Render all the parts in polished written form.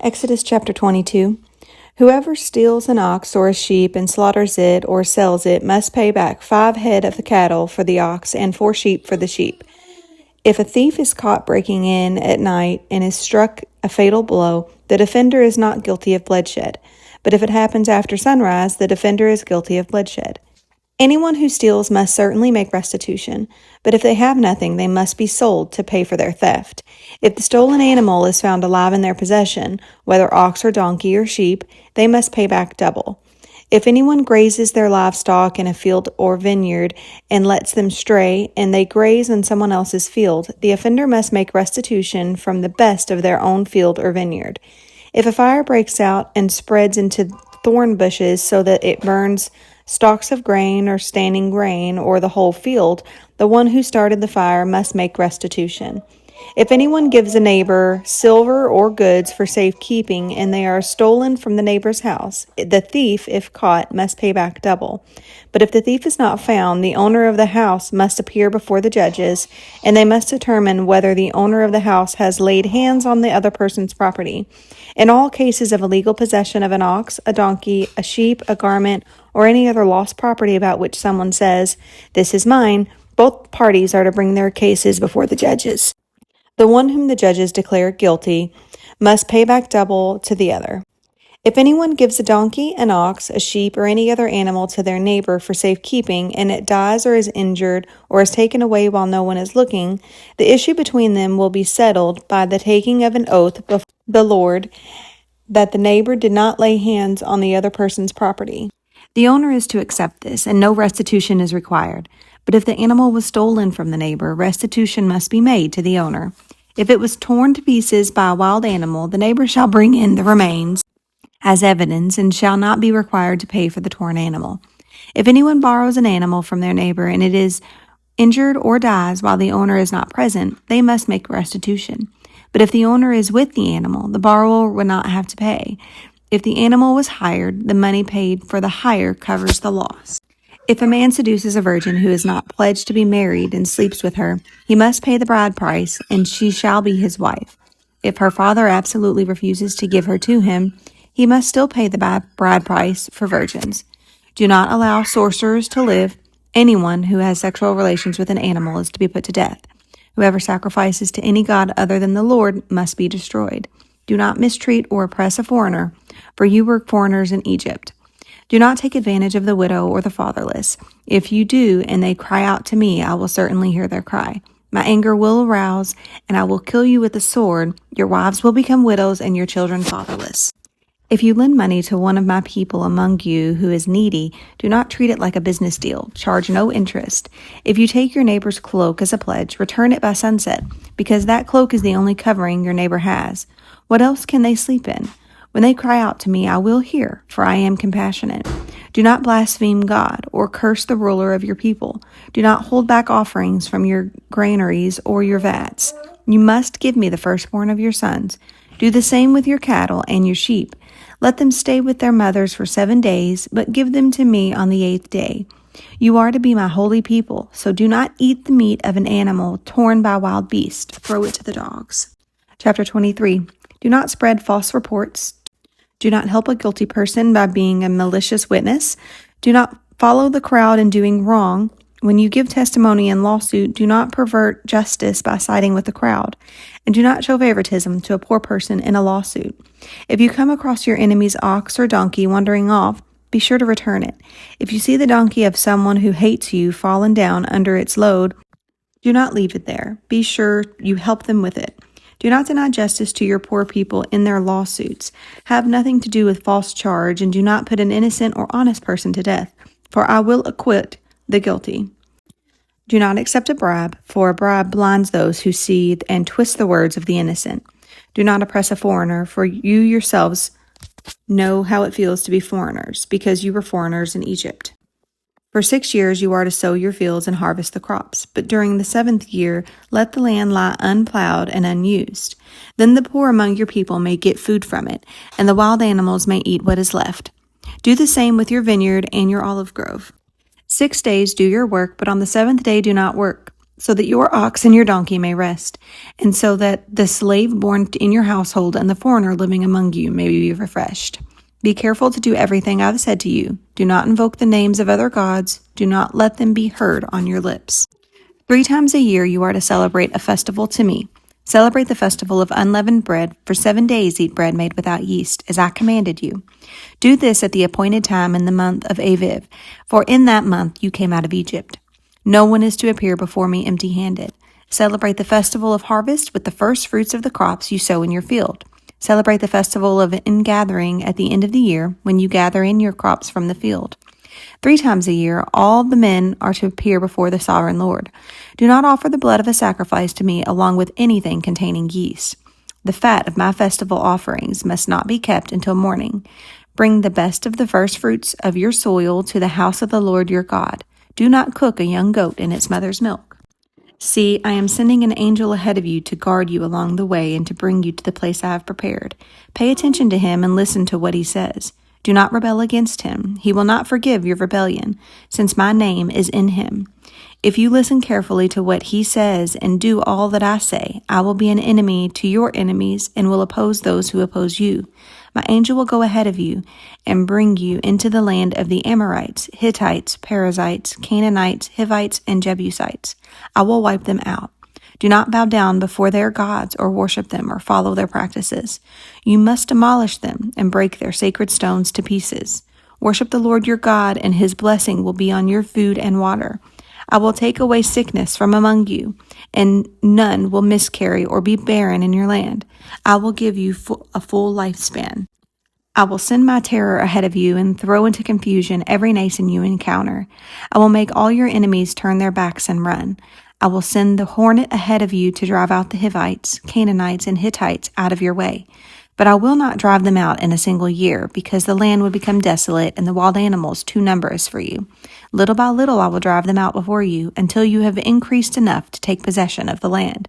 Exodus chapter 22. Whoever steals an ox or a sheep and slaughters it or sells it must pay back 5 head of the cattle for the ox and 4 sheep for the sheep. If a thief is caught breaking in at night and is struck a fatal blow, the defender is not guilty of bloodshed. But if it happens after sunrise, the defender is guilty of bloodshed. Anyone who steals must certainly make restitution, but if they have nothing, they must be sold to pay for their theft. If the stolen animal is found alive in their possession, whether ox or donkey or sheep, they must pay back double. If anyone grazes their livestock in a field or vineyard and lets them stray, and they graze in someone else's field, the offender must make restitution from the best of their own field or vineyard. If a fire breaks out and spreads into thorn bushes so that it burns stalks of grain or standing grain or the whole field, the one who started the fire must make restitution. If anyone gives a neighbor silver or goods for safekeeping and they are stolen from the neighbor's house, the thief, if caught, must pay back double. But if the thief is not found, the owner of the house must appear before the judges, and they must determine whether the owner of the house has laid hands on the other person's property. In all cases of illegal possession of an ox, a donkey, a sheep, a garment, or any other lost property about which someone says, "This is mine," both parties are to bring their cases before the judges. The one whom the judges declare guilty must pay back double to the other. If anyone gives a donkey, an ox, a sheep, or any other animal to their neighbor for safekeeping, and it dies or is injured or is taken away while no one is looking, the issue between them will be settled by the taking of an oath before the Lord that the neighbor did not lay hands on the other person's property. The owner is to accept this, and no restitution is required. But if the animal was stolen from the neighbor, restitution must be made to the owner. If it was torn to pieces by a wild animal, the neighbor shall bring in the remains as evidence and shall not be required to pay for the torn animal. If anyone borrows an animal from their neighbor and it is injured or dies while the owner is not present, they must make restitution. But if the owner is with the animal, the borrower would not have to pay. If the animal was hired, the money paid for the hire covers the loss. If a man seduces a virgin who is not pledged to be married and sleeps with her, he must pay the bride price, and she shall be his wife. If her father absolutely refuses to give her to him, he must still pay the bride price for virgins. Do not allow sorcerers to live. Anyone who has sexual relations with an animal is to be put to death. Whoever sacrifices to any god other than the Lord must be destroyed. Do not mistreat or oppress a foreigner, for you were foreigners in Egypt. Do not take advantage of the widow or the fatherless. If you do, and they cry out to me, I will certainly hear their cry. My anger will arouse, and I will kill you with the sword. Your wives will become widows, and your children fatherless. If you lend money to one of my people among you who is needy, do not treat it like a business deal. Charge no interest. If you take your neighbor's cloak as a pledge, return it by sunset, because that cloak is the only covering your neighbor has. What else can they sleep in? When they cry out to me, I will hear, for I am compassionate. Do not blaspheme God or curse the ruler of your people. Do not hold back offerings from your granaries or your vats. You must give me the firstborn of your sons. Do the same with your cattle and your sheep. Let them stay with their mothers for 7 days, but give them to me on the 8th day. You are to be my holy people, so do not eat the meat of an animal torn by wild beasts. Throw it to the dogs. Chapter 23. Do not spread false reports. Do not help a guilty person by being a malicious witness. Do not follow the crowd in doing wrong. When you give testimony in lawsuit, do not pervert justice by siding with the crowd. And do not show favoritism to a poor person in a lawsuit. If you come across your enemy's ox or donkey wandering off, be sure to return it. If you see the donkey of someone who hates you fallen down under its load, do not leave it there. Be sure you help them with it. Do not deny justice to your poor people in their lawsuits. Have nothing to do with false charge, and do not put an innocent or honest person to death, for I will acquit the guilty. Do not accept a bribe, for a bribe blinds those who see and twist the words of the innocent. Do not oppress a foreigner, for you yourselves know how it feels to be foreigners, because you were foreigners in Egypt. For 6 years you are to sow your fields and harvest the crops, but during the 7th year let the land lie unplowed and unused. Then the poor among your people may get food from it, and the wild animals may eat what is left. Do the same with your vineyard and your olive grove. 6 days do your work, but on the 7th day do not work. so that your ox and your donkey may rest, and so that the slave born in your household and the foreigner living among you may be refreshed. Be careful to do everything I have said to you. Do not invoke the names of other gods. Do not let them be heard on your lips. 3 times a year you are to celebrate a festival to me. Celebrate the festival of unleavened bread. For 7 days eat bread made without yeast, as I commanded you. Do this at the appointed time in the month of Aviv, for in that month you came out of Egypt. No one is to appear before me empty-handed. Celebrate the festival of harvest with the first fruits of the crops you sow in your field. Celebrate the festival of ingathering at the end of the year, when you gather in your crops from the field. 3 times a year, all the men are to appear before the sovereign Lord. Do not offer the blood of a sacrifice to me along with anything containing yeast. The fat of my festival offerings must not be kept until morning. Bring the best of the first fruits of your soil to the house of the Lord your God. Do not cook a young goat in its mother's milk. See, I am sending an angel ahead of you to guard you along the way and to bring you to the place I have prepared. Pay attention to him and listen to what he says. Do not rebel against him. He will not forgive your rebellion, since my name is in him. If you listen carefully to what he says and do all that I say, I will be an enemy to your enemies and will oppose those who oppose you. My angel will go ahead of you and bring you into the land of the Amorites, Hittites, Perizzites, Canaanites, Hivites, and Jebusites. I will wipe them out. Do not bow down before their gods or worship them or follow their practices. You must demolish them and break their sacred stones to pieces. Worship the Lord your God, and his blessing will be on your food and water. I will take away sickness from among you, and none will miscarry or be barren in your land. I will give you a full lifespan. I will send my terror ahead of you and throw into confusion every nation you encounter. I will make all your enemies turn their backs and run. I will send the hornet ahead of you to drive out the Hivites, Canaanites, and Hittites out of your way. But I will not drive them out in a single year, because the land would become desolate and the wild animals too numerous for you. Little by little I will drive them out before you, until you have increased enough to take possession of the land.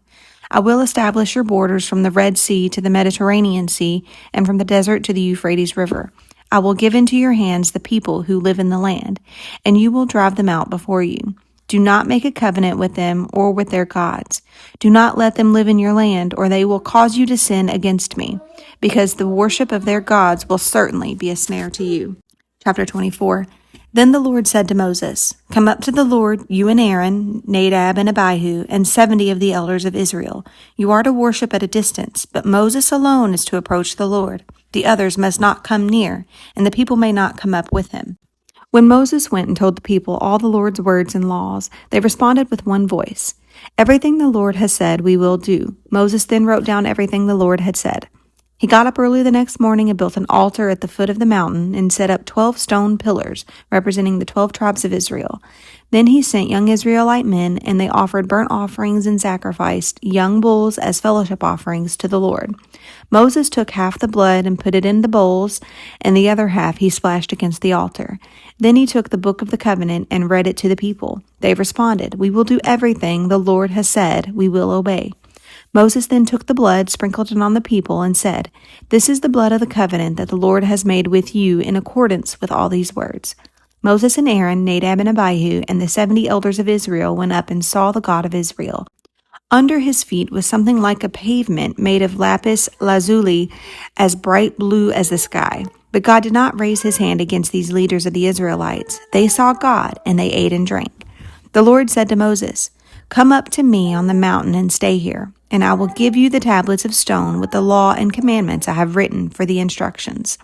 I will establish your borders from the Red Sea to the Mediterranean Sea, and from the desert to the Euphrates River. I will give into your hands the people who live in the land, and you will drive them out before you. Do not make a covenant with them or with their gods. Do not let them live in your land, or they will cause you to sin against me, because the worship of their gods will certainly be a snare to you. Chapter 24. Then the Lord said to Moses, Come up to the Lord, you and Aaron, Nadab and Abihu, and 70 of the elders of Israel. You are to worship at a distance, but Moses alone is to approach the Lord. The others must not come near, and the people may not come up with him. When Moses went and told the people all the Lord's words and laws, they responded with one voice, Everything the Lord has said we will do. Moses then wrote down everything the Lord had said. He got up early the next morning and built an altar at the foot of the mountain and set up 12 stone pillars representing the 12 tribes of Israel. Then he sent young Israelite men, and they offered burnt offerings and sacrificed young bulls as fellowship offerings to the Lord. Moses took half the blood and put it in the bowls, and the other half he splashed against the altar. Then he took the book of the covenant and read it to the people. They responded, We will do everything the Lord has said, we will obey. Moses then took the blood, sprinkled it on the people, and said, This is the blood of the covenant that the Lord has made with you in accordance with all these words. Moses and Aaron, Nadab and Abihu, and the 70 elders of Israel went up and saw the God of Israel. Under his feet was something like a pavement made of lapis lazuli, as bright blue as the sky. But God did not raise his hand against these leaders of the Israelites. They saw God, and they ate and drank. The Lord said to Moses, Come up to me on the mountain and stay here, and I will give you the tablets of stone with the law and commandments I have written for the instructions.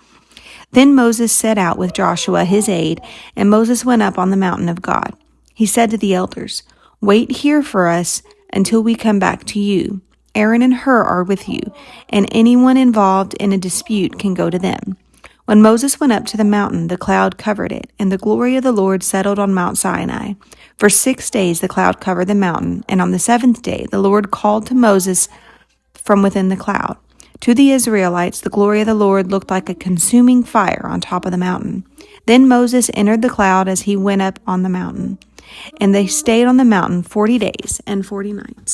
Then Moses set out with Joshua his aide, and Moses went up on the mountain of God. He said to the elders, Wait here for us until we come back to you. Aaron and Hur are with you, and anyone involved in a dispute can go to them. When Moses went up to the mountain, the cloud covered it, and the glory of the Lord settled on Mount Sinai. For 6 days the cloud covered the mountain, and on the 7th day the Lord called to Moses from within the cloud. To the Israelites, the glory of the Lord looked like a consuming fire on top of the mountain. Then Moses entered the cloud as he went up on the mountain, and they stayed on the mountain 40 days and 40 nights.